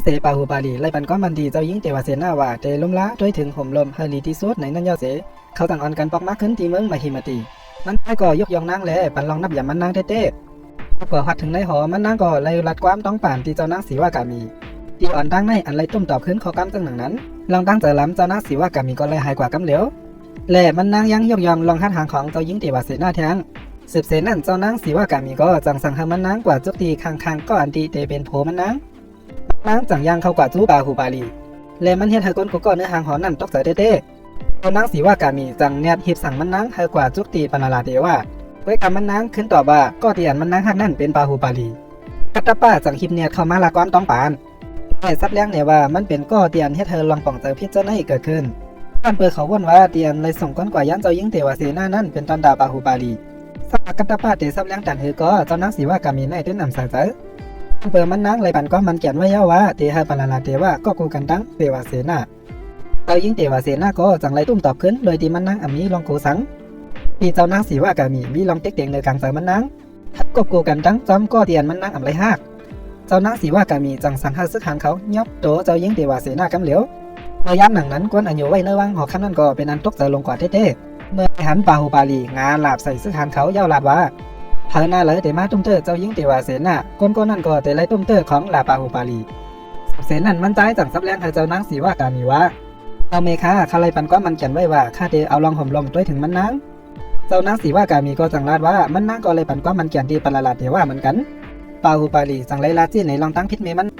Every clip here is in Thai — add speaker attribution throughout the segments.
Speaker 1: เสปาหูปาลีไล่ปันก้อนมันดีเจ้ายิงเตวาเสนาว่าเตล้มล้าด้วยถึงห่มลมเฮลีที่สุดในนั่นยอเสเขาต่างอ่อนกันปอกมากขึ้นที่เมืองมาฮิมาตีมันได้ก่อยกยองนางแลปันลองนับอย่ามันนางเต้ๆก่อหัดถึงในหอมันนางก่อไล่รัดความต้องป่านที่เจ้านางสีว่ากามีตีอ่อนตั้งในอันไล่ต้มตอบขึ้นขอกำจังหนังนั้นลองตั้งเจอล้ำเจ้านางสีว่ากามีก็ไล่หายกว่ากำเหลวแหล่มันนางยังยกยองลองหัดหางของเจ้ายิงเตวาเสนาแทงสืบเสนั่นเจ้านางสีว่ากามีก็จังสังหามันนางกว่าจุกตีคางก็อันตีเตเป็นโผมันนางจังยางเข้ากว่าจูปาหูปาลีและมันเฮ็ดให้ก้นกูก็เนื้อหางหอนั่นตกใจเต้ๆเอานางสีว่ากามีจังเนียดหิบสั่งมันนางให้กว่าจุกตีปนาลาเดว่าไว้คำมันนางขึ้นตอบว่าก็ตีอันมันนางหักนั่นเป็นปาหูปาลีกัตตาป้าจังหิบเนียดเข้ามาละก้อนต้องปานแต่ซับเลี้ยงเนี่ยว่ามันเป็นก็ตีอันเฮ็ดเธอลองป่องเจอพิจารณาให้เกิดขึ้นท่านเปิดเขาว่นว่าตีอันเลยส่งก้นกว่ายันเจ้ายิงเทวาเสนานั่นเป็นตอนดาปาหูปาลีสักกัตตาป้าเตซับเลี้ยงตันเฮก็เจ้านางสีว่ากามีในเต้นนำสายเจอเปิดมันนางเลยปันก็มันเขียนไว้ย่อว่าเตหะปาลาลาเตว่าก็กูกันตั้งเทวาเสนาเจ้ายิงเทวาเสนาก็จังไรตุ้มตอบขึ้นโดยที่มันนางมีลองกูสังที่เจ้านางสีว่ากามีลองเต็กเต็งในกลางเจอมันนางก็กูกันตั้งจอมก็เตียนมันนางไรหักเจ้านางสีว่ากามีจังสังหาซึกหางเขายบโตเจ้ายิงเทวาเสนากำเหลียวเมื่อยามหนังนั้นกวนอันอยู่ไว้เนื้อวังหอคำนั้นก็เป็นอันตกเจอลงกว่าเต้เมื่อหันปาหูปาลีงาหลาบใส่ซึกหางเขาเย้าหลาบว่าเธอหน้าเลยเตมาตุ้มเตอเจ้ายิงเทวาเสนาก้นนั่นก็เตไลตุ้มเตอของลาปาหูปาลีเสนั่นมันใจจังซับแรงเธอเจ้านางสีว่ากามีว่าเอาเมฆาคาไลปันก็มันเขียนไว้ว่าข้าเตเอาลองห่มลมด้วยถึงมันนางเจ้านางสีว่ากามีก็จังลาดว่ามันนางก็เลยปันก็มันเขียนดีปาลาลาเทว่าเหมือนกันปาหูปาลีจังไรลาจี้ในลองตั้งพิษเมมั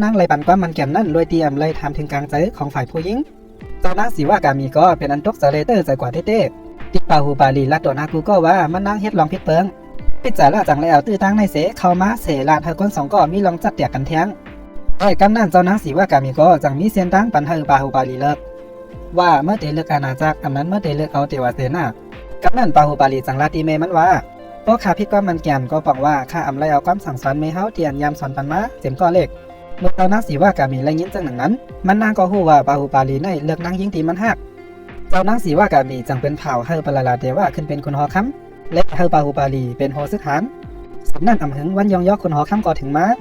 Speaker 1: นนั่งไรปันก็มันเขียนนั่นโดยเตรียมเลยทำถึงกลางใจของฝ่ายผู้หญิงเจ้านางสีว่ากามีก็เป็นอันตกเสเลเตอร์ใจกว่าเต้ติปาหูปาลีลัดตัวนากูก็ว่ามันนั่งเฮ็ดลองพิษเปิงพิจารณาจังไรเอาตื้อตั้งในเสเข้ามาเสลาดเธอคนสองก็มีลองจัดเตียกันแทงไอ้กำนั่นเจ้านางสีว่ากามีก็จังมีเสียนตั้งปันเธอปาหูปาลีเลิกว่าเมื่อเตเลือกอาณาจักรอันนั้นเมื่อเตเลือกเอาเทวาเสนากำนั่นปาหูปาลีจังลาตีเมมันว่าเพราะข้าพิษก็มันแก่นก็บอกว่าข้าอำไรเอาความสั่งสอนไม่เฮาเตียนยามสอนปันมาเจ็มก็เล็กเมื่อเจ้านางสีว่ากามีไรยินจังหนังนั้นมันนางก็ฮู้ว่าปาหูปาลีในเลือกนางยิงตีมันหักเจ้านางสีว่ากามีจังเป็นเผ่าเฮอปาลาลาเทว่าขึ้นเป็นคนหอคำและเฮอปาหูปาลีเป็นโฮซึกหานสำนั่นอำหึงวันยองยอกคนหอคำก็ถึงมา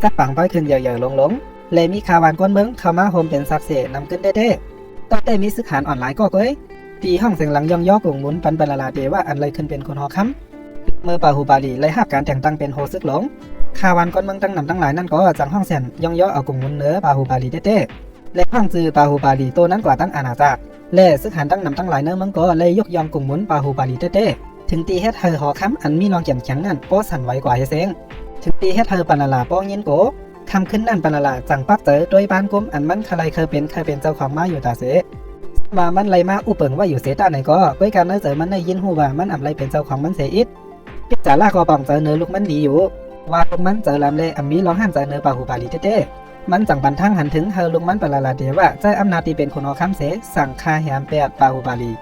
Speaker 1: กัดปังป้อยขึ้นเย่อๆลงเลยมีข่าวานก้นเบิ้งเข้ามาโฮมเป็นซักเสนำขึ้นเด้ตั้งแต่มีซึกหานออนไลน์ก็เก้ยตีห้องเสียงหลังยองยอกลุ่มหมุนปันปาลาลาเทว่าอันไรขึ้นเป็นคนหอคำเมื่อปาหูปาลีเลยหับการแต่งตั้งเป็นโฮซึกหลงข่าวานก้นเบิ้งตั้งนำตั้งหลายนั่นก็จังห้องเสียนยองยอเอากลุ่มหมุนเนื้อปาหูปาลีเด้และห้องจือปาหูปาลีโตนั้นกว่าตั้งอาณาจักรและซึกหานตั้งนำตั้งหลายเนื้อเมืองก็เลยยกยอมกลุ่มหมุนปาหูปาลีเด้ถึงตีเฮ็ดเธอหอคำอันมีรองเขียนแข็งนั่นโป้สั่นไหวกว่าเฮเซงถึงตีเฮ็ดเธอปานาลาโป้ยินโกคำขึ้นนั่นปานาลาจังปักเจอโดยบ้านกุมอันมันเคยเป็นเจ้าของมาอยู่ตาเสมามันไรมาอุเปิงว่าอยู่เสตาไหนก็ด้วยการเนื้อเจอมันได้ยินหูว่ามันอำไรเป็นเจ้าของมันเสอิดพิจาราก็ปองเจอเนื้อลูกมันดีอยู่ว่าลูกมันเจอลำเลยมีร้องห้ามเจอเนื้อปาหูปาลีเต้มันจังบันทั้งหันถึงเฮอลูกมันปาลาเดว่าใจอำนาจที่เป็นคนหอคำเสสั่งคาแหมแปดปาหูปาลี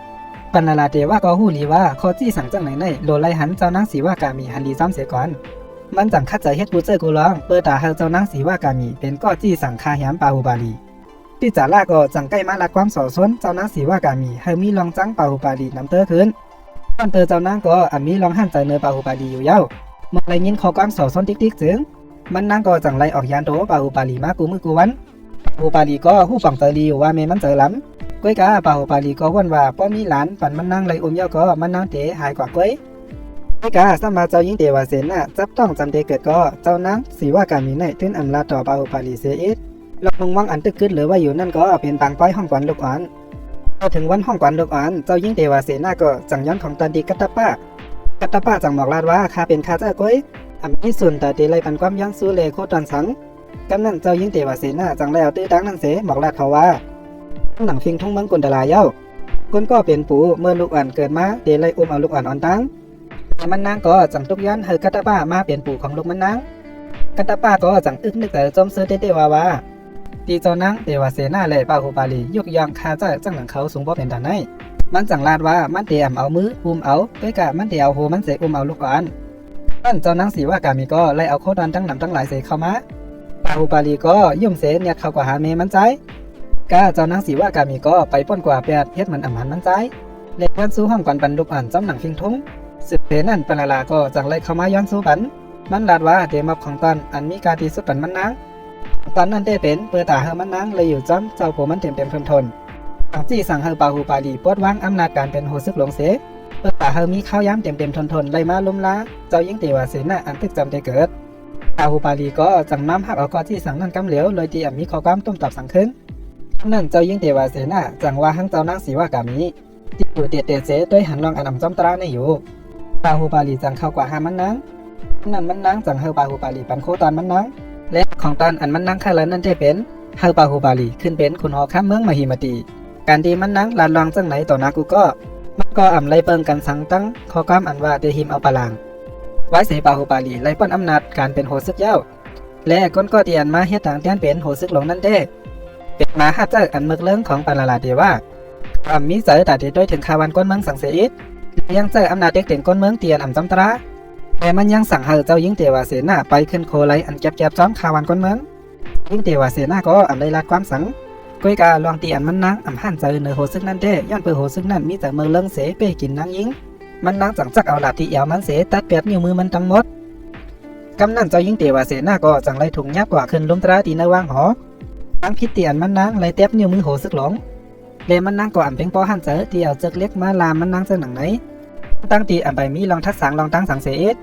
Speaker 1: ปนาลาเทว่าก็หู้ลีว่าข้อจี้สั่งจังไหนในโดนไล่หันเจ้านางสีว่ากามีหันดีซ้ำเสียก่อนมันจังคัดใจเฮ็ดกูเจอกูร้องเปิดตาเฮาเจ้านางสีว่ากามีเป็นก็จี้สั่งคาแหมปาหูปาลีพิจาราก็จังใกล้มาละความสอสนเจ้านางสีว่ากามีเฮามีลองจังปาหูปาลีนำเตอขึ้นตอนเตอเจ้านางก็มีลองหันใจเนื้อปาหูปาลีอยู่เย้าเมื่อไรยินข้อความสอสนติ๊กจึงมันนางก็จังไล่ออกยานโตปาหูปาลีมากูมือกูวันปาหูปาลีก็หู้ฝั่งเตอลีอยู่ว่าเมมันเจอล้ำก้อยกาปาหูปาลีก็ว่นว่าป้อมีหลานปันมันนั่งไรอมเย้าก็มันนั่งเตะหายกว่าก้อยกาสมาเจ้ายิงเทวาเสนาจับต้องจำเตเกิดก็เจ้านางสีว่ากามีในทึนอำลาต่อปาหูปาลีเสอิดลองวังอันตึกขึ้นหรือว่าอยู่นั่นก็เป็นปางป้อยห้องกวนลูกอ่อนพอถึงวันห้องกวนลูกอ่อนเจ้ายิงเทวาเสนาก็จังย้อนของตอนดีกัตตาป้าจังบอกลาดว่าข้าเป็นข้าเจ้าก้อยมีส่วนแต่ตีไรปันความย้อนสู้เลโคตรสังกำนั่นเจ้ายิงเทวาเสนาจังแล้วตื้อตั้งนั่นเสบอกลาดเขาว่าหนังฟิงทุ่งเมืองกุนดาลาเย้าคนก็เป็นปู่เมื่อลูกอ่อนเกิดมาเดลัยเอาลูกอ่อนอ่อนตั้งมันนางก็จังทุกย้อนเฮอกัตตาป้ามาเป็นปู่ของลูกมันนางกัตตาป้าก็จังอึกนึกแต่จมเสือเตว่าตีเจ้านางเทวาเสนาและปาหูปาลียกยองคาเจ้าจังหนังเขาสูงบ่เป็นทางไหนมันจังลาดว่ามันเตรียมเอามืออุ้มเอาด้วยกะมันเตรียมเอาโหมันเสอุ้มเอาลูกอ่อนนั่นเจ้านางสีว่ากามีก็ไล่เอาโคดอนตั้งนำตั้งหลายเสเข้ามาปาหูปาลีก็ยุ่มเสเนี่ยเข้ากว่าหาเมมันใจกาเจ้านางสีว่ากามีก็ไปป้นกว่าแปดเฮ็ดมันอำหันมันใจเล็กวันสู้ห้องก่อนปันลูกอ่อนจำหนังฟิงทุ่งสืบเพนั่นปนาลาก็จังไล่เข้ามาย้อนสู้ปันมันลาดว่าเตรียมของตอนอันมีการตีสุดปันมันนาง ตอนนั้นได้เป็นเปิดตาเฮามันนางเลยอยู่จ้ำเจ้าผัวมันเต็มทนจี้สั่งเฮาปาหูปาลีปวดวางอำนาจการเป็นโหซึกหลงเสเปิดตาเฮามีข้าวย้ำเต็มทนเลยมาล้มล้าเจ้ายิ่งเตวาเสนาอันตึกจำได้เกิดปาหูปาลีก็จังน้ำหักเอากอจี้สั่งนั่นกำเหลียวเลยที่มีข้อความต้มตอบสั่งขึ้นนั่นเจ้ายิ่งเตวาเสนาจังว่าหังเจ้านางสีว่ากามีที่อยู่เตเสด้วยหันรองอันอำจอมตราในอยู่ปาหูปาลีจังเข้ากว่าหามันนางนั่นมันนางจังเฮาปาหูปาลีปันโคตอนมันนางและของตอนอันมันนางข้าแล้วนั่นได้เป็นเฮาปาหูปาลีขึ้นเป็นคุณหอข้ามเมืองมหิมตีการที่มันนังลาดลองจังไหนต่อนากูก็มันก็อ่ำไล่เปิงกันสังตั้งข้อความอันว่าเตหิมเอาปลางไว้เสปาหูปาลีไล่ป้อนอำนาจการเป็นโหซึกเย้าและก้นก็เตียนมาเฮ็ดต่างเตียนเป็นโหซึกหลงนั่นเด้เป็นมาฮัดเจออันมึกเลิงของปาลาลาเดว่ามีเจอแต่เดด้วยถึงคาวันก้นเมืองสังเสอิดยังเจออำนาจเด็กเต็งก้นเมืองเตียนอ่ำจำตราแต่มันยังสั่งเฮาเจ้ายิงเตวาเสนาไปขึ้นโคไลอันแก็บจ้อมคาวันก้นเมืองยิงเตวาเสนาก็อ่ำไล่ลาดความสังก้อยกาลองตีอันมันนางอ่ำหันเจอเนอโหซึกนั่นเด้ย้อนเปือโหซึกนั่นมีแต่เมืองเลิงเสเป้กินนางยิงมันนางจังจักเอาลาที่เอวมันเสตัดเปียดนิ้วมือมันทั้งหมดกำนั่นเจ้ายิงเตวาเสนาก็จังไล่ถุงยับกว่าขึ้นล้มตราตีในว่างหอทั้งพิษเตียนมันนางไล่เตียบนิ้วมือโหซึกหลงเลมันนางก็อ่ำเพ่งปอหันเจอที่เอาเจิกเล็กมาลามมันนางเจอหนังไหนตั้งตีอ่ำไปมีลองทักษางลองตั้งสังเสอิด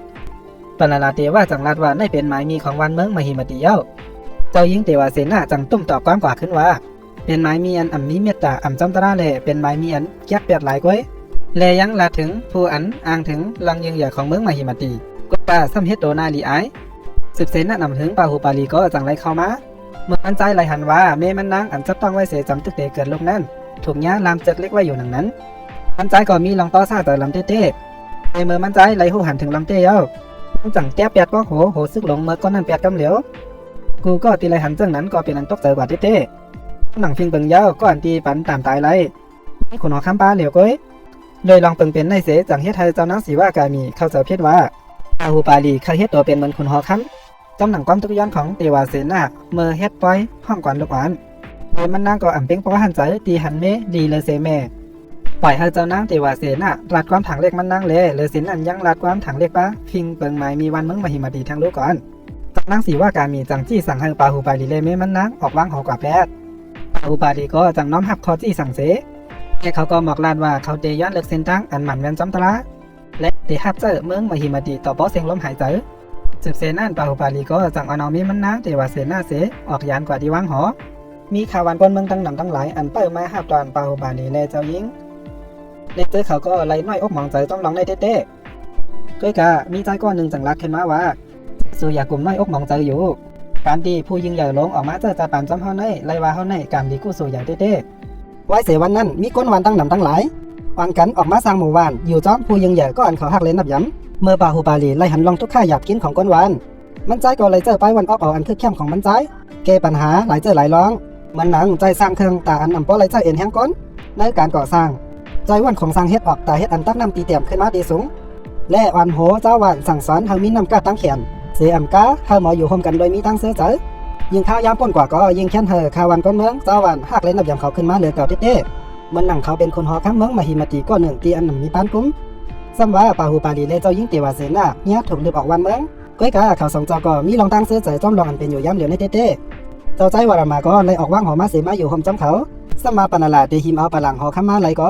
Speaker 1: ปนาลาเตว่าจังลาดว่าได้เป็นหมายมีของวันเมืองมหิมติเย้าเจ้ายิงเตวาเสนาจังตุ้มตอบความกว่าขึ้นว่าเป็นไม้มีอันอ่ำมีเมตตาอ่ำจอมตราเลเป็นไม้มีอันแยกเปียดหลายก้อยเลยังลาถึงผู้อันอ้างถึงลังยิงใหญ่ของเมืองมหิมติก็ป่าซ้ำเฮ็ดโดนาลีไอสืบเสนนำถึงปาหูปาลีก็จังไรเข้ามาเมื่ออันใจไหลหันว่าเมมันนางอันจับต้องไว้เสจำตึกเตเกิดลงนั้นถูกย้าลามเจิกเล็กไว้อยู่หนังนั้นอันใจก็มีลองต่อซาแต่ลำเต้ในเมื่อมันใจไหลหูหันถึงลำเต้เย้าจังแต้เปียดก็โหซึกหลงเมื่อก้อนนั้นเปียดกำเหลียวกูก็ตีไหลหันจังนั้นก็เป็นอันตกใจกว่าเต้หนังฟิงเปิงยาวก็อันตีปันตามตายไรคนหอข้ามป้าเหลียวก้อยโดยลองเปิงเป็นในเสจังเฮ็ดไทยเจ้านางสีว่ากามีเข้าเจอเพศว่าอาหูปาลีเขาเฮ็ดตัวเป็นเหมือนคนหอค้ำจำหนังความทุกย้อนของเตวาเสนาเมื่อเฮ็ดปล่อยห้องก่อนลูกอ่อนโดยมันนางก็อ่ำเป้งเพราะหันใจตีหันเมดีเลยเสแม่ปล่อยให้เจ้านางเตวาเสนาลัดความถังเล็กมันนางเลยสินอันยังลัดความถังเล็กป้าฟิงเปิงไม้มีวันเมืองมหิมาดีทางลูกก่อนจำนางสีว่ากามีจังจี้สั่งให้ปาหูปาลีเลเมมันนางออกวางหอกว่าแพทย์อุปาลีก็จังน้อมหับคอที่สั่งเสแค่เขาก็บอกลานว่าเขาเตย้อนเลือกเส้นทางอันหมันแวนจอมตราและเตฮับเจอเมืองมหิมาดีต่อป้อเสียงลมหายใจสืบเสนั่นปาอุปาลีก็จังอนอมีมันนะเตว่าเสนาเสออกยานกว่าที่วางหอมีข่าววันคนเมืองตั้งนำตั้งหลายอันเปิดมาหับตอนปาอุปาลีและเจ้าหญิงเลเจอเขาก็ไล่น้อยอกมองใจต้องลองในเต้ๆก้อยกามีใจก้อนหนึ่งจังรักขึ้นมาว่าสู่อยากกลุ่มน้อยอกมองใจอยู่การดีผู้ยิงใหญ่ลงออกมาเจอจ่าปามจำเฮาในไล่ว่าเฮาในการดีกู้สู่อย่างเต้ๆไว้เสวันนั้นมีก้นวันตั้งนำตั้งหลายวันกันออกมาสร้างหมู่บ้านอยู่จ้อมผู้ยิงใหญ่ก็อันเขาหักเลนนับย้ำเมื่อปาหูปาลีไล่หันลองทุกข้าหยาบกินของก้นวันมันใจก็เลยเจอไปวันออกเอาอันคือเข้มของมันใจแก้ปัญหาหลายเจอหลายร้องมันหนังใจสร้างเครื่องตาอันนำป้อไล่เจอเอ็นแห้งก้นในการก่อสร้างใจวันของสร้างเฮ็ดออกตาเฮ็ดอันตั้งนำตีเตี่ยมขึ้นมาตีสูงและวันโหเจ้าวันสั่งสอนเฮามีนำกาตั้งแขนเสียอำกาเฮาหมออยู่ห่มกันโดยมีตั้งเสื้อเจอยิงข้าวยามป้นกว่าก็ยิงแค้นเฮอข้าวันก้นเมืองเจ้าวันหักเลยนับยำเขาขึ้นมาเหลือเก่าเต้ๆมันหนังเขาเป็นคนหอข้ามเมืองมหิมติก็หนึ่งตีอันหนึ่งมีปานกุ้มซ้ำว่าปาหูปาลีเลเจ้ายิ่งเตวาเสนาเนี่ยถูกลืบออกวันเมืองก้อยกาเขาสองเจ้าก็มีลองตั้งเสื้อเจอจ้อมลองอันเป็นอยู่ย้ำเหลียวในเต้ๆเจ้าใจวารามาก็เลยออกว่างหอมาเสมาอยู่ห่มจ้ำเขาซ้ำมาปนาลาเตหิมเอาปลังหอข้ามมาไรก็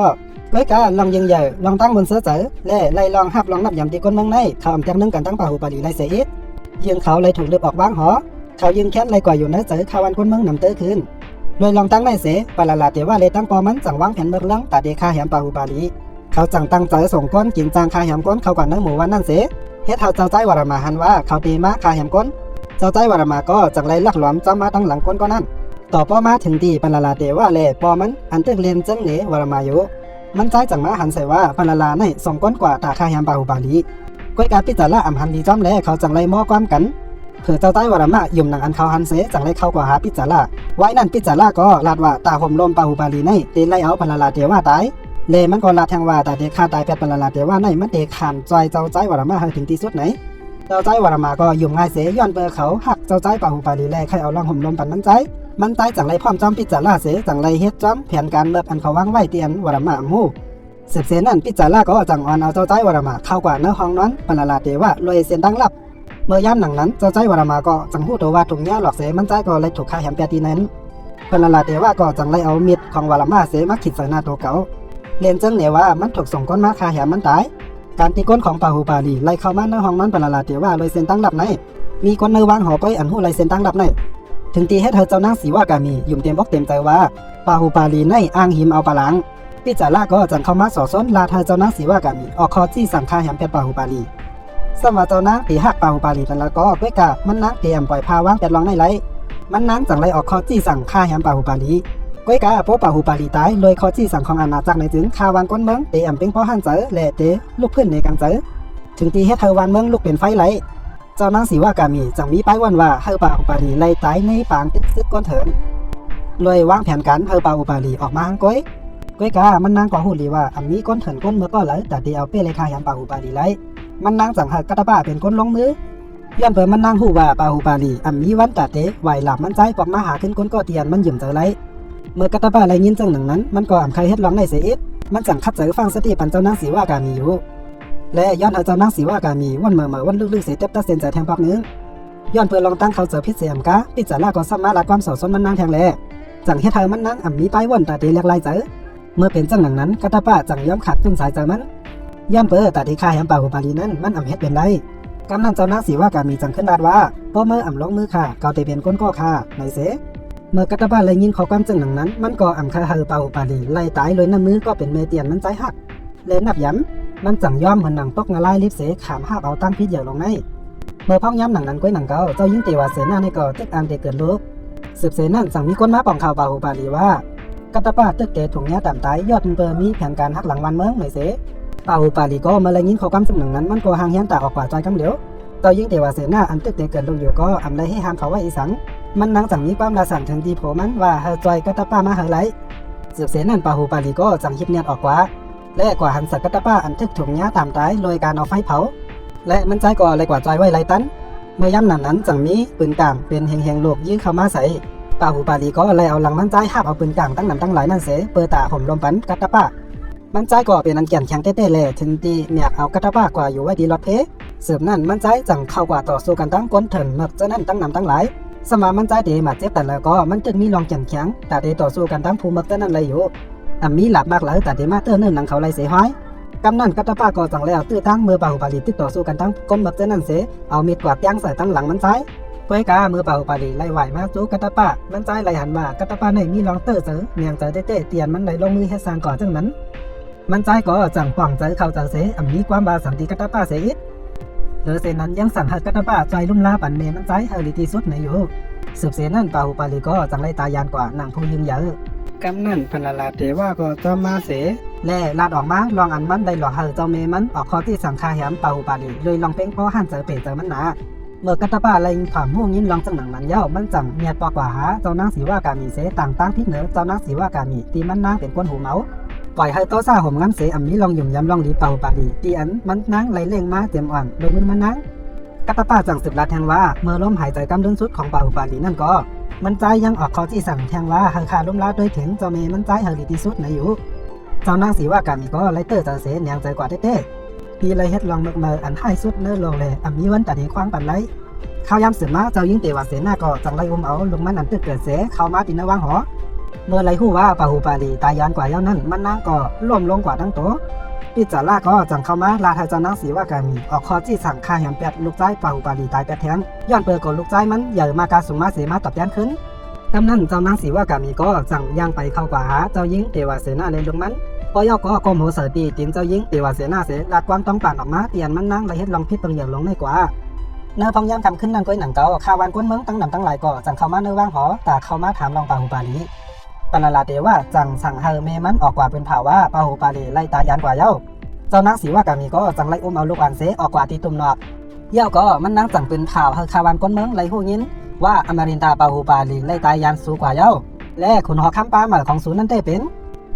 Speaker 1: ก้อยกาลองยิงใหญ่ลองตั้งบนเสื้อเจอและไล่ลองหับลองนับยำตีก้นเมืองในเขาอำแตงนึงกันตั้งปาหูปาลีไล่เสียอิดยิงเขาเลยถูกลืบออกว่างหอเขายิงแค้นเลยกว่าอยู่ในเจอข้าวันคนเมืองนำเตอคืนโดยลองตั้งในเสปลาลาเตว่าเลยตั้งปอมันจังวางแผนเบิกเรื่องตาเดคาแหมปาหูปาลีเขาจังตั้งใจส่งก้นกินจางคาแหมก้นเขาก่อนในหมู่วันนั่นเสเฮ็ดเจ้าใจวารามาหันว่าเขาตีมาคาแหมก้นเจ้าใจวารามาก็จังไรลักหลอมจ้ามาตั้งหลังก้นก็นั่นต่อปอมาถึงดีปลาลาเตว่าเลยปอมันอันตึกเรียนจังเหนวารามาอยู่มันใจจังมาหันใส่ว่าปลาลาในส่งก้นกว่าตาคาแหมปาหูปาลีก้อยการพิจารณาอำหันดีจ้อมแลเขาจังไรม้อความกันเผื่อเจ้าใต้วารามายุ่มหนังอันเขาหันเสจังไรเข้ากว่าหาปิจาร่าไว้นั่นปิจาร่าก็ลาดว่าตาห่มลมปาหูปาลีในเตไล่เอาปลาลาเตว่าตายเลมันก็ลาแทงว่าตาเตคาตายแปดปลาลาเตว่าในมันเตขานใจเจ้าใจวารามาให้ถึงที่สุดไหนเจ้าใจวารามาก็ยุ่มง่ายเสย้อนเบอร์เขาหักเจ้าใจปาหูปาลีแลใครเอาล่องห่มลมปันมันใจจังไรพร้อมจอมปิจาร่าเสจังไรเฮ็ดจอมแผนการเลิบอันเขาวางไว้เตียนวารามาหูสืบเสนั่นปิจาร่าก็จังอ่อนเอาเจ้าใจวารามาเข้ากว่าเนื้อห้องนั้นปลาลาเตว่าลอยเส้นดังลับ เมื่อย่ำหนังนั้นเจ้าใจวรามาก็จังหู้ตัวว่าถุงยาหลอกเสมันใจก็เลยถูกฆ่าแหมแปตีนั้นเพิ่นละลาเตว่าก็จังเลยเอามีดของวรามาเสมาขีดใส่หน้าตัวเก่าเรียนจังเนี่ยว่ามันถูกส่งก้นมาฆ่าแหมมันตายการตีก้นของปาหูปาลีไล่เข้ามาในห้องมันเพิ่นละลาเตว่าเลยเส้นตั้งดับในมีคนในวางหอก้อยอันหู้ไล่เส้นตั้งดับในถึงตีให้เธอเจ้านางสีว่ากามียุ่มเต็มอกเต็มใจว่าปาหูปาลีในอ้างหิมเอาปลาหลังพี่จ่าล่าก็จังเข้ามาสอซ้นลาเธอเจ้านางสีว่ากามีออกคอจี้สั่งฆ่าแหมเป็ดปาหูปาลีสมัยเจ้านางตีหักปาหูปาลีกันแล้วก็ด้วยกะมันนางเตรียมปล่อยพาวางเป็ดลองในไรมันนางจังไรออกคอจี้สั่งฆ่าแหมปาหูปาลีก้อยกะโป๊ปาหูปาลีตายเลยคอจี้สั่งของอาณาจักรในจึงฆ่าวานก้นเมืองเตรียมเป็นพ่อหันเจอแหล่เตลูกเพื่อนในกังเจอถึงตีให้เธอวานเมืองลุกเป็นไฟไหลเจ้านางสีว่ากามีจังมีป้ายวันว่าเฮอปาหูปาลีไล่ตายในปางติดซึกก้นเถินเลยวางแผนการเฮอปาหูปาลีออกมาหังก้อยกะมันนางก็หูลีว่าอันนี้ก้นเถินก้นเมื่อก็เลยแต่เดียวเป้เลยฆ่าแหมปาหูปาลีไล่มันนางจังหักกะตะบ้าเป็นก้นลงมือย้อนเปิดมันนางหูว่าปาหูปาลีอันมีวันตาเตไหวหลับมันใจปอกมาหาขึ้นก้นก็เตียนมันหยิ่มเจอไรเมื่อกะตะบ้าไรยินจังหนึ่งนั้นมันก็อ่ำใครเฮ็ดร้องในเสียอิดมันจังคัดเจอฟังสติปันเจ้านางสีว่ากามีอยู่และย้อนเจ้านางสีว่ากามีวันเมื่อวันลึกๆเสียเต็บตาเซนใจแทงปักนึงย้อนเพื่อลองตั้งเขาเจอพิษเสียมกะพิจารณาก็สามารถละความสอดซ้อนมันนางแทงแลจังเฮ็ดให้มันนางอ่ำมีป้ายวันตาเตเรียกลายเจอเมื่อเป็นจังหนังนั้นกะตะบ้าจังย้อมขัดตุ้นสายเจอมันย้อนเปิดตาที่ฆ่าแหมปาหูปาลีนั้นมันอ่ำเฮ็ดเป็นไรกำนันเจ้านางสีว่ากามีจังขึ้นดาดว่าพ่อเมื่ออ่ำลงมือค่ะเกาเตเป็นก้นก็ค่ะไหนเสเมื่อกะตะบ้าเลยยินข้อความจังหนังนั้นมันก็อ่ำฆ่าเฮอปาหูปาลีไล่ตายเลยน้ำมือก็เป็นเมเตียนมันใจหักเลนับย้ำมันจังย้อมเหมือนหนังตกงาลายลิบเสขามหาบเอาตั้งพิษเหยื่อลงในเมื่อพ้องย้ำหนังนั้นก้อยหนังเก่าเจ้ายิ่งเตวาเสนาในก่อตึกอ่างเตเกิดลูกสืบเสนั่นสั่งมีคนมาป่องข่าวปาหูปาลีว่ากะตะบ้าตึกเตถุงเนี้ยต่ำตายยอดเปิดมีแผนการหักหลังวันเมืองไหนเสปาหูปาลีก็เมื่อเลยยินข้อความจังหนังนั้นมันก็ห่างเฮียนตาออกกว่าใจกำเหลียวเจ้ายิ่งเตวาเสนาอันตึกเตเกิดลูกอยู่ก็อำไรให้ห้ามเขาไว้อีสังมันนางจังมีความลาสั่นถึงดีโผมันว่าเฮอจอยกะตะบ้ามาเฮอไรสืบเสนั่นปาหูปาลีก็จังฮิบเนียนออกกว่าและกว่าหันสักกะตะบ้าอันทึกถุงเนี้ยตามตายโดยการเอาไฟเผาและมันใจก่อเลยกว่าใจไว้ไรตันเมื่อย่ำนั้นจังมีปืนกลางเป็นเฮงๆลูกยื้อเข้ามาใส่ปาหูปาลีก็เลยเอาหลังมันใจหับเอาปืนกลางตั้งนำตั้งหลายนั่นเสเปิดตาห่มลมปันกะตะบ้ามันใจก็เป็นอันแก่นแข็งเต้ๆแหล่ถึงตีเนี่ยเอากะตะบ้ากว่าอยู่ไว้ดีรถเพเสืบนั่นมันใจจังเข้ากว่าต่อสู้กันตั้งก้นเถินมักจะนั่นตั้งนำตั้งหลายสมามันใจเดมาเจ็บแต่แล้วก็มันจึงมีลองแข็งแข็งแต่เดต่อสู้กันตั้งภูมิจะนั่นเลยอยู่มีหลับมากหลายแต่เดมาเตอร์เนิ่นหนังเขาไรเสียห้อยกำนั่นกะตะบ้าก็จังแล้วตื้อตั้งมือปาหูปาลีติดต่อสู้กันตั้งก้นมักจะนั่นเสเอามีดกวาดย่างใส่ตั้งหลังมันใจเพื่อกามือปาหูปาลีไล่ไหวมาสู้กะตะบ้ามันใจไล่หันมากะตะบ้าในมีลองเตอร์เสือเมียงใจเต้เตียนมันไหลลงมือให้สร้างก่อจังนั้นมันใจก็จังหวังใจเข้าใจเสมีความบาสันติกะตะบ้าเสียอิดเหลือเสนั้นยังสั่งให้กะตะบ้าใจลุ่มลาปั่นเมมันใจเฮลิที่สุดในอยู่สืบเสนั่นปาหูปาลีก็จังไล่ตายานกว่านางผู้ยืนเยอะกำนั่นพลาเทว่าก็จะมาเสแล่ลาดออกมาลองอันมันได้หลอกเฮอเจ้าเมมันออกคอที่สั่งคาแหมปาหูปาลีเลยลองเพ่งเพราะหันเจอเปเจอมันหนาเมื่อกะตะบ้าเลยถามหูยินลองจังหนังมันเย้ามันจังเมียดปอกว่าหาเจ้านางสีว่ากามีเสต่างตั้งพิษเหนือเจ้านางสีว่ากามีตีมันนางเป็นคนหูเมาปล่อยให้โตซ่าห่มงั้นเสอันนี้ลองหยุ่มยำลองดีเปาปาลีตีอันมันนางไหลเล่งมาเต็มอ่อนโดยมือมันนางกะตะบ้าจังสืบลาแทงว่าเมื่อล้มหายใจกำลึงสุดของปาหูปาลีนั่นก็มันใจยังออกคอที่สั่งแทงว่าเฮอคาล้มลาโดยถึงเจ้าเมมันใจเฮอดีที่สุดในอยู่เจ้านางสีว่ากามีก็ไล่เตอร์จะเสแนงใจกว่าเต้ๆตีไรเฮ็ดลองเมื่ออันให้สุดเนื้อลงเลยอันมีวันแต่ดีควางปันไรข้าวยำสืบมาเจ้ายิ่งเตวาเสนาก็จังไรเอาลงมันอันตึกเกิดเสเข้ามาตีนวางหอเมื่อไรหู้ว่าปาหูปาลีตายยานกว่าเย้านั้นมันนางก็ล้มลงกว่าทั้งตัวพิจาราก็จังเข้ามาลาทาเจ้านางสีว่ากามีออกคอที่สั่งฆ่าแหมแปดลูกใจปาหูปาลีตายแปดแทงย้อนเปิดกดลูกใจมันใหญ่มาการสูงมาเสมาตับยันขึ้นกำนั้นเจ้านางสีว่ากามีก็จังย่างไปเข้ากว่าหาเจ้ายิ่งเตวาเสนาเลยลงมันพอย่อก็กลมหัวเสือตีตินเจ้ายิ่งเตวาเสนาเสลาดความต้องปั่นออกมาเตียนมันนั่งไรเฮ็ดลองพิษตรงเหยื่อลงในกว่าเนื้อพองย่ำคำขึ้นนั่นก้อยหนังเก่าข้าวันก้นเมืองตั้งนำตั้งหลายก็จังเข้ามาเนื้อว่างหอแต่เข้ามาถามลองปาหูปาลีปนลาเตว่าจังสั่งเฮอเมมันออกกว่าเป็นเผาว่าปาหูปาลีไล่ตายานกว่าเย้าเจ้านางสีว่ากามีก็จังไล่เอาลูกอันเสออกกว่าตีตุ่มนอกเย้าก็มันนั่งจังเป็นเผาเฮอข้าวันก้นเมืองไล่หูยินว่าอมรินตาปาหูปาลีไล่ตายยานสูงกว่าเย้าและขุนหอค้ำปาหมาของศูนย์นั้นได้เป็น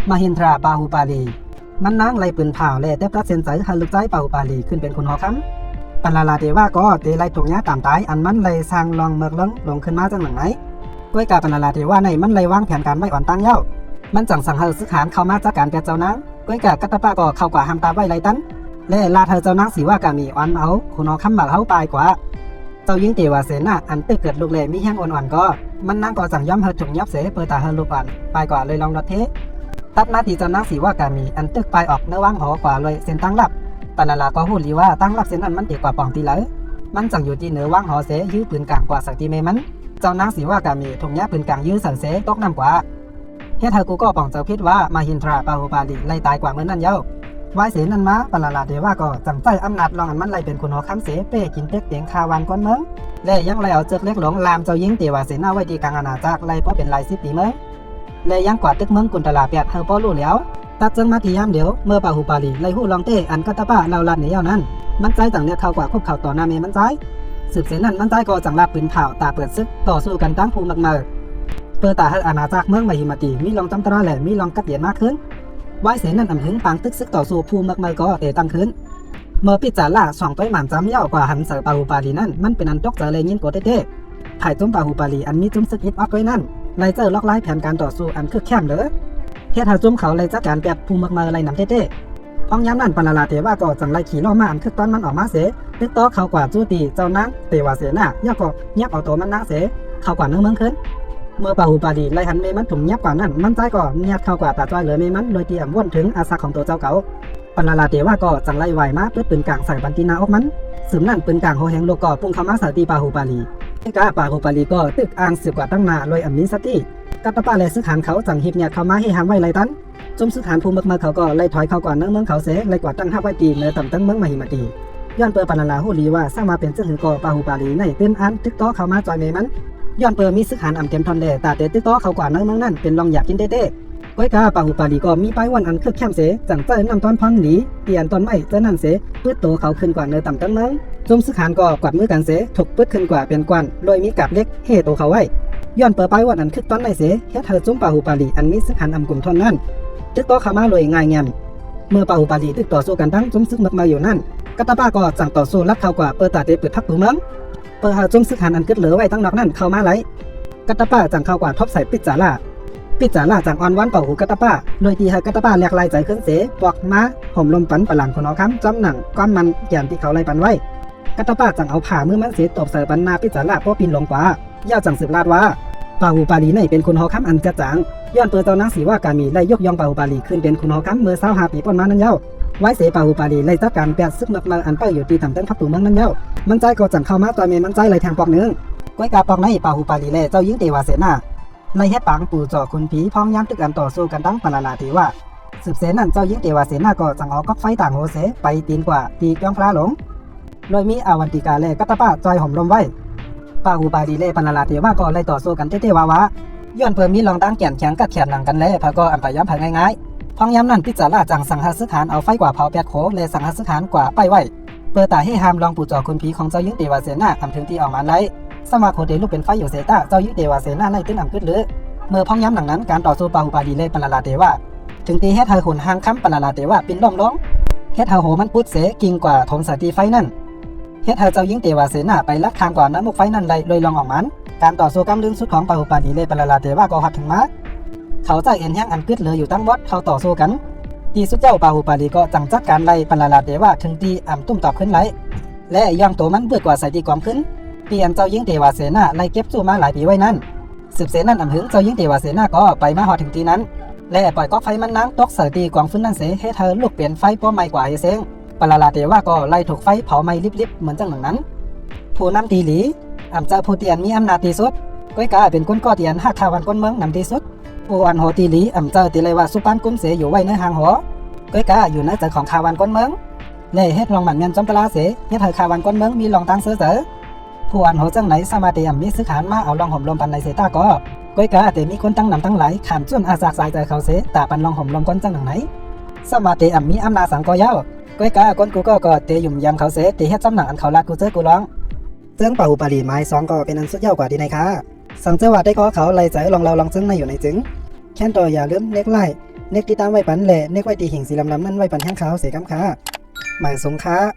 Speaker 1: มหินทราปาหูปาลีมันนั่งไล่ปืนเผาและแต่พระเซนใจเฮอลูกใจปาหูปาลีขึ้นเป็นขุนหอค้ำปนลาเตว่าก็เตไล่ถูกย้าตามตายอันมันไล่สร้างลองเมือกลงขึ้นมาจังหนังไหนด้วยการปนลาเตว่าในมันไล่วางแผนการไว้อ่อนตั้งเย้ามันจังสั่งเฮอซื้อขานเข้ามาจากการแปดเจ้านางด้วยกับกะตะบ้าก็เข้ากว่าห้ามตาไว้ไรตันและลาเธอเจ้านางสีว่ากามีอ่อนเอาคุณเอาคำหมักเฮาปลายกว่า เจ้าหญิงเทวาเสนาอันตึกเกิดลูกเล่มีแห้งอ่อนๆก็มันนั่งก็สั่งย้อมเฮอถุงยับเสเปิดตาเฮอลูกอ่อนไปกว่าเลยลองรถเทตัดมาที่เจ้านางสีว่ากามีอันตึกไปออกเนื้อว่างหอกว่าเลยเส้นตั้งลับปานาลาก็หูลีว่าตั้งลับเส้นนั้นมันตีกว่าปองตีไหลมันจังอยู่ที่เนื้อว่างหอเสยื้อปืนกลางกว่าสักทีเมมันเจ้านางสีว่ากามีถุงยับปืนกลางยื้อสันเสตกน้ำกว่าเฮ็ดเธอกูก็ปองเจ้าพิษว่ามาหินทราปาหูปาลีไล่ตายกว่าเมื่อนั้นเย้าไว้เสนั่นมาปานาลาเทว่าก็จังใจอำนาจลองอันมันไล่เป็นคุณหอคำเสเป้กินเป็กเตียงคาวันก้อนเมืองและยังไล่เอาเจือกเล็กหลงลามเจ้าหญิงเทวาเสนาไว้ที่กลางอาณาจักรไล่เพราะเป็นลาย10 ปีเมืองและยังกว่าตึกเมืองกุนตลาเปียดเฮาป้อรู้แล้วตัดจังมาที่ยามเดียวเมื่อปาหูปาลีไล่หูลองเต้อันกัตตะป้าเราลัดเหนียวนั้นมันใจต่างเนี่ยเข้ากว่าควบเข่าต่อหน้าเมมันใจสืบเสนั้นมันใจก็จังลาปืนเผาตาเปิดซึกต่อสู้กันตั้งภูมิมากเปิดตาให้อาณาจักรเมืองมหิมติมีลองจำตราแหล่มีลองกัดเดียนมากขึ้นไว้เสนั้นอำหึงปางตึกซึกต่อสู้ภูมิมากก็เตตั้งขึ้นเมื่อพิจารณาส่องต้อยหมันจำเย่ากว่าหันเสือปาหูปาลีนั้นมันเป็นอันตกเจอเลยยินโกเต้ถ่ายจมปาหูปาลีอันมีจุ่มซึกอิดอัพไว้นั่นไล่เจอล็อกไล่แผนการต่อสู้อันคึกแค้นเด้อเฮ็ดให้จุ่มเขาไล่จัดการแบบภูมิมากไล่นำเต้พ้องย้ำนั่นปานาลาเทว่าก็จังไล่ขี่ล้อมาอันคึกตอนมันออกมาเสตึกต่อเขากว่าจูตีเจ้านางเทวาเสนาย่าก็ยับเอาตัวมันนางเสเขากว่าเนื้อเมืองขึ้นเมื่อปาหูปาลีไล่หันเมมันถุงยับกว่านั้นมันใจก็เนียดเข้ากว่าตาจ้อยเหลือเมมันโดยเตรียมว่นถึงอาสาของตัวเจ้าเก่าปานาลาเทว่าก็จังไล่ไหวมาเพื่อปืนกลางใส่บันตีนาออกมันสืบนั่นปืนกลางโฮแหงโลกอปุ่งเข้ามาใส่ตีปาหูปาลีกาปาหูปาลีก็ตึกอ่างสืบกว่าตั้งนาลอยอัมมินสติกัตตะปาและซึกหานเขาจังหิบเนี่ยเข้ามาให้หามไว้ไล่ตันจมซึกหานภูมิเมืองเขาก็ไล่ถอยเข้ากว่าเนื้อเมืองเขาเสไล่กว่าตั้งห้าไว้ตีเนื้อต่ำตั้งเมืองมหิมตีย้อนเปอร์ปานาลาหูลีว่าสร้างมาเป็นเจ้าหือกอปาหูปาลีในเป็นอันตึกต่อเข้ามาจอยเมมันย้อนเปอร์มีซึกหานอ่ำเต็มทอนแหล่ตาเตตึกต่อเข้ากว่าเนื้อเมืองนั่นเป็นลองอยากกินเต้ก้อยกาปาหูปาลีก็มีป้ายวันอันคึกแคมเสจังเจ้านำตอนพอนหลีเปลี่ยนตอนไม่เจ้านั่นเสปื้ดโตเขาขึ้นกว่าเนื้อต่ำตั้งเมืองจมซึกหานก็กวาดมือกันเสถกปื้ดขึ้นกว่าเป็นกวนโดยมีกับเล็กเฮโตเขาไว้ย้อนเปิดป้ายวันอันคึกตอนไม่เสเฮ็ดเธอจุ่มปาหูปาลีอันมีซึกหันอำกลุ่มทอนนั่นตึกต่อเข้ามาเลยง่ายเงียบเมื่อปาหูปาลีตึกต่อสู้กันทั้งจุ่มซึกมักมาอยู่นั่นกัตตาป้าก็จังต่อสู้รัดเข้ากว่าเปิดตาเตเปิดทักปูเมืองเปิดหาจุ่มซึกหันอันกึดเหลือไว้ตั้งนอกนั่นเข้ามาไหลกัตตาป้าจังเข้ากว่าทบใส่ปิจาร่าจังอ่อนวันเป่าหูกัตตาป้าโดยที่ให้กัตตาป้าแหลกลายใจขึ้นเสปอกมาห่มลมปันปะหลังคนเอาค้ำจำหนังก้อนมันแกนที่เขาไล่ปันไว้กัตตาป้าจังเอาผ่ามือมันเสตบใส่ปันนาปิจาร่าเพราะปีนลงกว่าย่าจังสืบลาดว่าปาหูปาลีในเป็นคุณหอคำอันกระจ่างย้อนเปิดเจ้านางสีว่ากามีไล่ยกย่องปาหูปาลีขึ้นเป็นคุณหอคำเมื่อ25 ปีป้นมานั้นเย้าไว้เสปาหูปาลีไล่จัดการแปดซึกเมืองอันเป้าอยู่ตีต่ำเต้นพักตูเมืองนั้นเย้ามันใจก็จังเข้ามาตัวเมมันใจไล่แทงปอกนึงก้อยกาปอกในปาหูปาลีแลเจ้าหญิงเทวาเสนาไล่เฮ็ดปังปู่จ่อคุณผีพ้องย้ำตึกอันต่อสู้กันตั้งปานาลาเทว่าสืบเสนั่นเจ้าหญิงเทวาเสนาก็จังเอาก๊อกไฟต่างโหเสไปตีนกว่าตีก้องพระหลงโดยมีอาวันติกาและกัตตาป้าจอยห่มลมไว้ปาหูปาลีเล่ปานาลาเทว่าก็ไล่ต่อสู้กันเต้ๆวะย้อนเพิ่มมีลองตั้งแขนแข็งกัดแขนหนังกันแล้วพะก็อันพยายามผ่ง่ายๆพ้องย้ำนั่นพิจารณาจังสังหารซึกหานเอาไฟกว่าเผาแปดโขและสังหารซึกหานกว่าไปไว้เปิดตาให้หามลองปู่จ่อคุณผีของเจ้าหญิงเทวาเสนาอำถึงที่ออกมาไล่สมาโคเดลูกเป็นไฟอยู่เสตาเจ้าหญิงเทวาเสนาในตื้นอำกึดหรือเมื่อพ้องย้ำหนังนั้นการต่อสู้ปาหูปาลีเล่ปานาลาเทว่าถึงตีเฮ็ดเธอหุ่นหางค้ำปานาลาเทว่าปินล้มลงเฮ็ดเธอโหมันพุดเสกิ่งกว่าถมสตีไฟนั่นเฮ็ดเธอเจ้าหญิงเทวาเสนาไปลัดทางกว่าน้ำมุกไฟนั่นเลยลองออกมันการต่อสู้กำลึงสุดของปาหูปาลีเล่ปานาลาเทว่าก็หัดถึงมาเขาใจเอ็นแห้งอันกึดเหลืออยู่ตั้งวัดเขาต่อสู้กันตีสุดเจ้าปาหูปาลีก็จังจัดการไล่ปานาลาเทว่าถึงตีอ่ำตุ้มตอบขึ้นไหลและย่องตัวมันเบื่อกว่าใส่ตีความขึ้นปีอันเจ้าหญิงเทวาเสนาไล่เก็บสู้มาหลายปีไว้นั่นสืบเสนั่นอำหึงเจ้าหญิงเทวาเสนาก็ไปมาหอถึงตีนั้นและปล่อยก๊อกไฟมันน้ำตกใส่ตีกวางฟื้นนั่นเสให้เธอลุกเปลี่ยนไฟป้อไม่กว่าเฮเซงปานาลาเทว่าก็ไล่ถูกไฟเผาไหม้ลิบๆเหมือนจังหนังนั้นผู้นำตีหลีอำเจ้าผู้เตียนมีอำนาจที่สุดก้อยกาเป็นคนก่อเตียนหักทาวันก้นเมืองนำที่สุดผู้อันหอตีหลีอำเจ้าตีเลยว่าสุปานกุ้มเสอยู่ไว้ในหางหอก้อยกาอยู่ในใจของทาวันก้นเมืองเล่เฮ็ดลองหมันเงินจอมตลาเสเฮ็ดให้ทาวันก้นเมืองมีลองตังเสือผู้อันหอจังไหนสมาเตียมมีซื้อขานมาเอาลองห่มลมปันในเสตาก็ก้อยกาแต่มีคนตั้งนำตั้งหลายขามจนอาสากสายใจเขาเสตาปันลองห่มลมก้นจังหนังไหนสมาเตียมมีอำนาจสังกอยาวก้อยกาก้นกูก็เตยุ่มยำเขาเสเตเฮ็ดจำหนังอันเขาลาดกูเจอกูร้องเจ้งปาหูปาลีไม้2ก็เป็นอันสุดยอดกว่าดีในค่ะสังเจว่าได้ขอเขาไล่ใจลองเราลองจึงในอยู่ในจึงแค่นตัวอย่าลืมเน็กไล่เน็กที่ตามไว้ปันแหล่เน็กไว้ตีหิ่งสีลำนั่นไว้ปันแห้งขาวเสียกำค้าหมายสงค้า